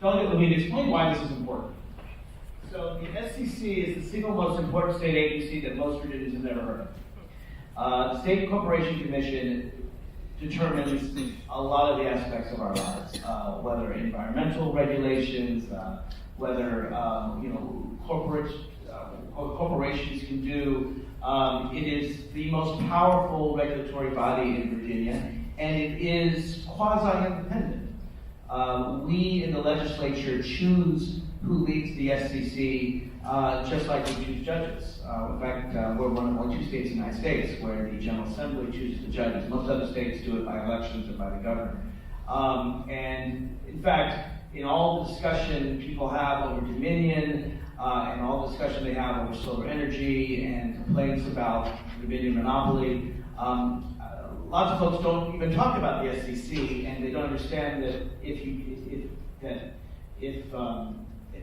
Delegate Levine, explain why this is important. So the SEC is the single most important state agency that most Virginians have never heard of. The State Corporation Commission determines a lot of the aspects of our lives, whether environmental regulations, whether corporations can do. It is the most powerful regulatory body in Virginia, and it is quasi-independent. We in the legislature choose who leads the SEC, just like we choose judges. In fact, we're one of the only two states in the United States where the General Assembly chooses the judges. Most other states do it by elections or by the governor. And in fact, in all the discussion people have over Dominion, and all the discussion they have over solar energy and complaints about Dominion monopoly, lots of folks don't even talk about the SEC, and they don't understand that if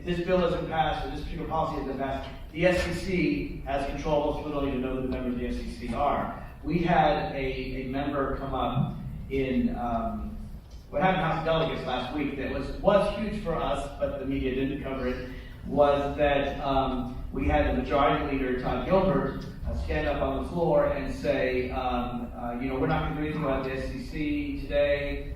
this bill isn't passed or this particular policy isn't passed, the SEC has control. Most people don't even know who the members of the SEC are. We had a member come up in what happened in House of Delegates last week that was huge for us, but the media didn't cover it, was that we had the majority leader, Todd Gilbert, stand up on the floor and say, we're not going to do anything about the SEC today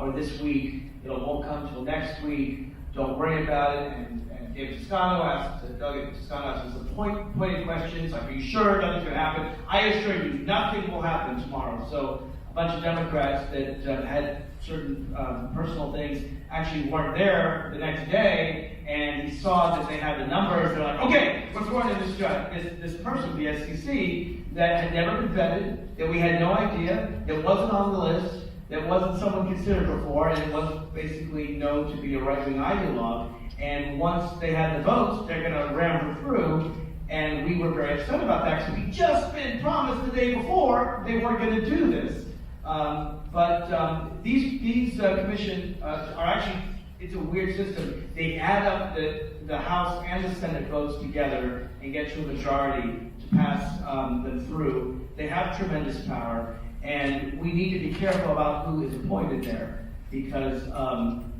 or this week. It won't come until next week. Don't worry about it. And David Toscano asked, Delegate Toscano asked us pointed questions like, are you sure nothing's going to happen? I assure you, nothing will happen tomorrow. So a bunch of Democrats that had certain personal things actually weren't there the next day, and he saw that they had the numbers. They're like, okay, what's going on this judge, this person, the SEC, that had never been vetted, that we had no idea, that wasn't on the list, that wasn't someone considered before, and was basically known to be a right-wing ideologue. And once they had the votes, they're going to ram her through. And we were very upset about that because we just been promised the day before they weren't going to do this. But these commission are actually, it's a weird system. They add up the House and the Senate votes together and get to a majority to pass them through. They have tremendous power, and we need to be careful about who is appointed there, because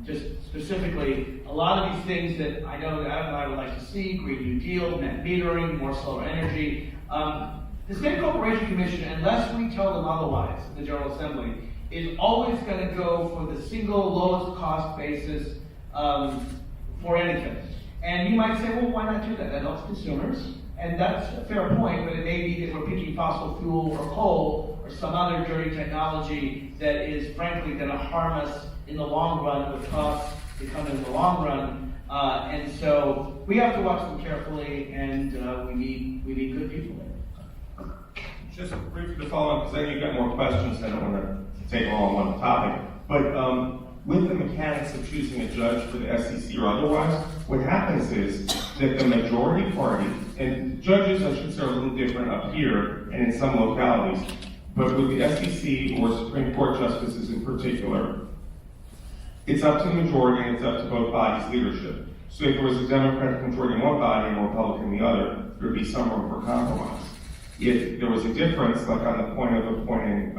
just specifically, a lot of these things that I know that Adam and I would like to see, Green New Deal, net metering, more solar energy, the State Corporation Commission, unless we tell them otherwise in the General Assembly, is always going to go for the single lowest cost basis for anything. And you might say, well, why not do that? That helps consumers. And that's a fair point, but it may be that we're picking fossil fuel or coal or some other dirty technology that is frankly going to harm us in the long run with costs that come in the long run. And so we have to watch them carefully, and we need good people there. Just briefly to follow up, because I know you've got more questions. I don't want to take all on one topic. But with the mechanics of choosing a judge for the SEC or otherwise, what happens is that the majority party, and judges, I should say, are a little different up here and in some localities, but with the SEC or Supreme Court justices in particular, it's up to the majority and it's up to both bodies' leadership. So if there was a Democratic majority in one body and a Republican in the other, there would be some room for compromise. If there was a difference, like on the point of appointing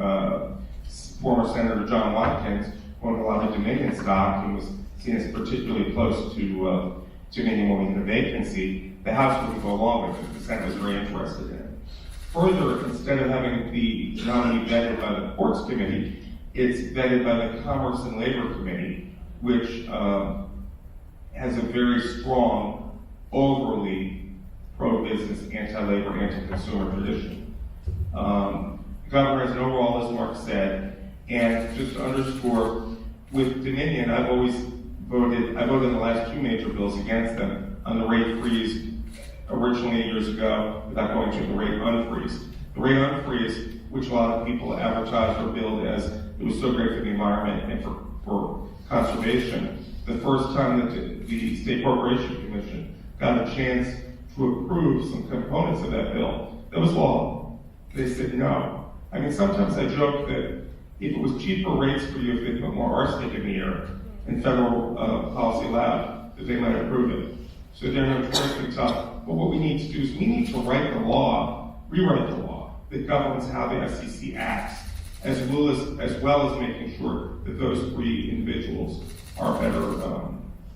former Senator John Watkins, owned a lot of Dominion stock and was seen as particularly close to Dominion when we had a vacancy, the House wouldn't go along with it. The Senate was very interested in it. Further, instead of having the nominee vetted by the Courts Committee, it's vetted by the Commerce and Labor Committee, which has a very strong, overly pro-business, anti-labor, anti-consumer tradition. The governor has an overall, as Mark said, and just to underscore, with Dominion, I voted in the last two major bills against them on the rate freeze originally years ago, without going to the rate unfreeze. The rate unfreeze, which a lot of people advertise or build as it was so great for the environment and for conservation, the first time that the State Corporation Commission got a chance to approve some components of that bill, that was law. They said no. I mean, sometimes I joke that if it was cheaper rates for you, if they put more arsenic in the air and federal policy allowed, that they might approve it. So they're notoriously tough. But what we need to do is we need to write the law, rewrite the law that governs how the SEC acts, as well as making sure that those three individuals are better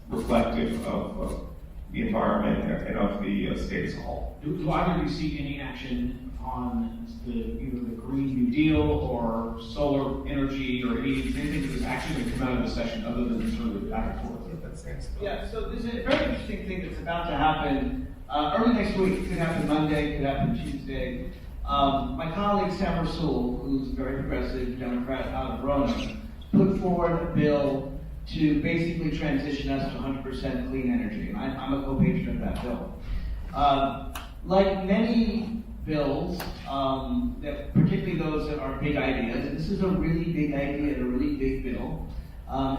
reflective of the environment and of the state as a whole. Do either of you see any action on either the Green New Deal or solar energy or anything that is actually going to come out of the session other than sort of the back and forth? Yeah, so there's a very interesting thing that's about to happen early next week. It could happen Monday, it could happen Tuesday. My colleague Sam Rasool, who's a very progressive Democrat out of Roanoke, put forward a bill to basically transition us to 100% clean energy. And I'm a co-patron of that bill. Like many bills, that particularly those that are big ideas, and this is a really big idea and a really big bill.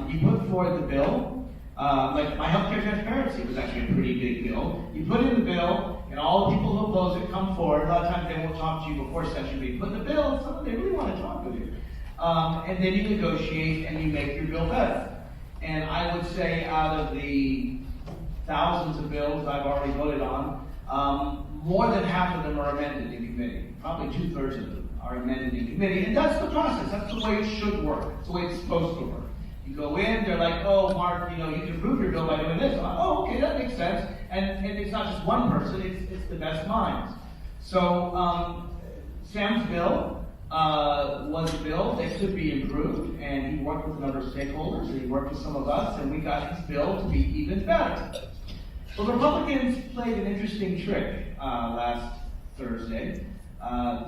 You put forward the bill, like my healthcare transparency was actually a pretty big bill. You put in the bill, and all the people who oppose it come forward. A lot of times they won't talk to you before session, but you put in the bill, and someone they really want to talk with you. And then you negotiate and you make your bill better. And I would say out of the thousands of bills I've already voted on, more than half of them are amended in committee. Probably 2/3 of them are amended in committee. And that's the process. That's the way it should work. It's the way it's supposed to work. You go in, they're like, oh, Mark, you can improve your bill by doing this. I'm like, oh, okay, that makes sense. And it's not just one person, it's the best minds. So Sam's bill was a bill that could be improved, and he worked with a number of stakeholders, and he worked with some of us, and we got his bill to be even better. The Republicans played an interesting trick last Thursday.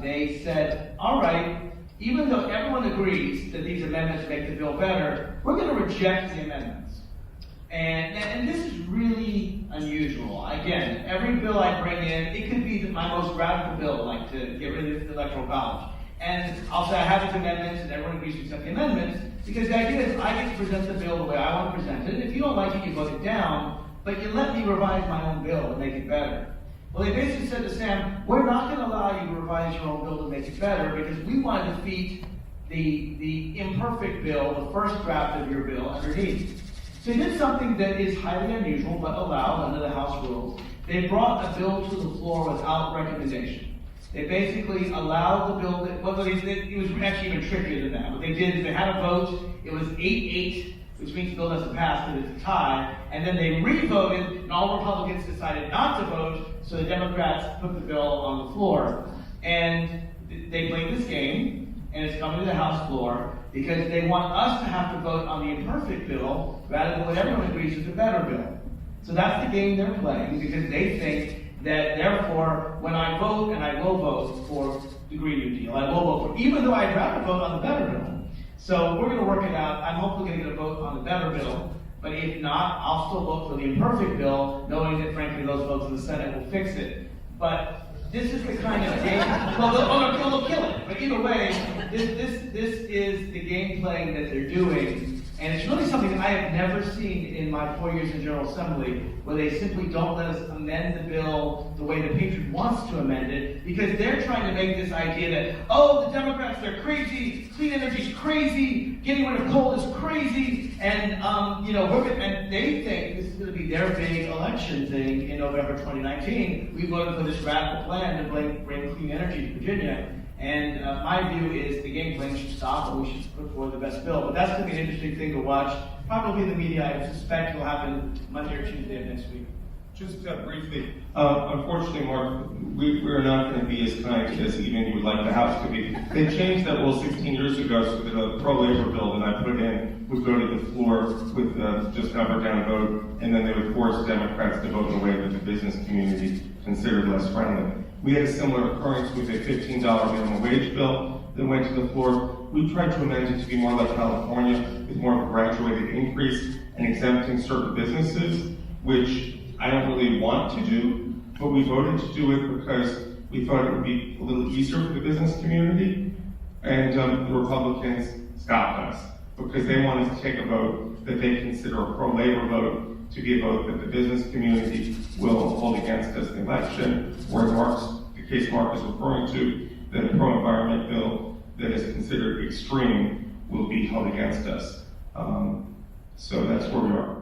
They said, all right, even though everyone agrees that these amendments make the bill better, we're going to reject the amendments. And this is really unusual. Again, every bill I bring in, it could be my most radical bill, like to get rid of the electoral college. And I'll say I have these amendments, and everyone agrees to accept the amendments, because the idea is I get to present the bill the way I want to present it. And if you don't like it, you vote it down, but you let me revise my own bill and make it better. Well, they basically said to Sam, we're not going to allow you to revise your own bill to make it better, because we want to defeat the imperfect bill, the first draft of your bill underneath. So they did something that is highly unusual, but allowed under the House rules. They brought a bill to the floor without recommendation. They basically allowed the bill, it was actually even trickier than that. What they did is they had a vote, it was 8-8, which means the bill doesn't pass, but it's a tie, and then they re-voted, and all Republicans decided not to vote, so the Democrats put the bill on the floor. And they played this game, and it's coming to the House floor, because they want us to have to vote on the imperfect bill, rather than what everyone agrees is the better bill. So that's the game they're playing, because they think that therefore, when I vote, and I will vote for the Green New Deal, I will vote for, even though I'd rather vote on the better bill. So we're going to work it out. I'm hopefully going to get a vote on the better bill, but if not, I'll still vote for the imperfect bill, knowing that frankly those votes in the Senate will fix it. But this is the kind of game, well, they'll kill it. But either way, this is the game playing that they're doing. And it's really something that I have never seen in my 4 years in General Assembly, where they simply don't let us amend the bill the way the patriot wants to amend it, because they're trying to make this idea that, oh, the Democrats, they're crazy, clean energy's crazy, getting rid of coal is crazy, and and they think this is going to be their big election thing in November 2019. We voted for this radical plan to bring clean energy to Virginia. And my view is the game playing should stop, and we should put forward the best bill. But that's going to be an interesting thing to watch. Probably in the media. I suspect it will happen Monday or Tuesday of next week. Just briefly, unfortunately, Mark, we're not going to be as kind as even you would like the House to be. They changed that rule 16 years ago so that a pro-labor bill that I put in would go to the floor with just up or down vote, and then they would force Democrats to vote in a way that the business community considered less friendly. We had a similar occurrence with a $15 minimum wage bill that went to the floor. We tried to amend it to be more like California, with more of a graduated increase and exempting certain businesses, which I don't really want to do, but we voted to do it because we thought it would be a little easier for the business community, and the Republicans stopped us because they wanted to take a vote that they consider a pro-labor vote to be a vote that the business community will hold against us in the election, or the case Mark is referring to, that a pro-environment bill that is considered extreme will be held against us. So that's where we are.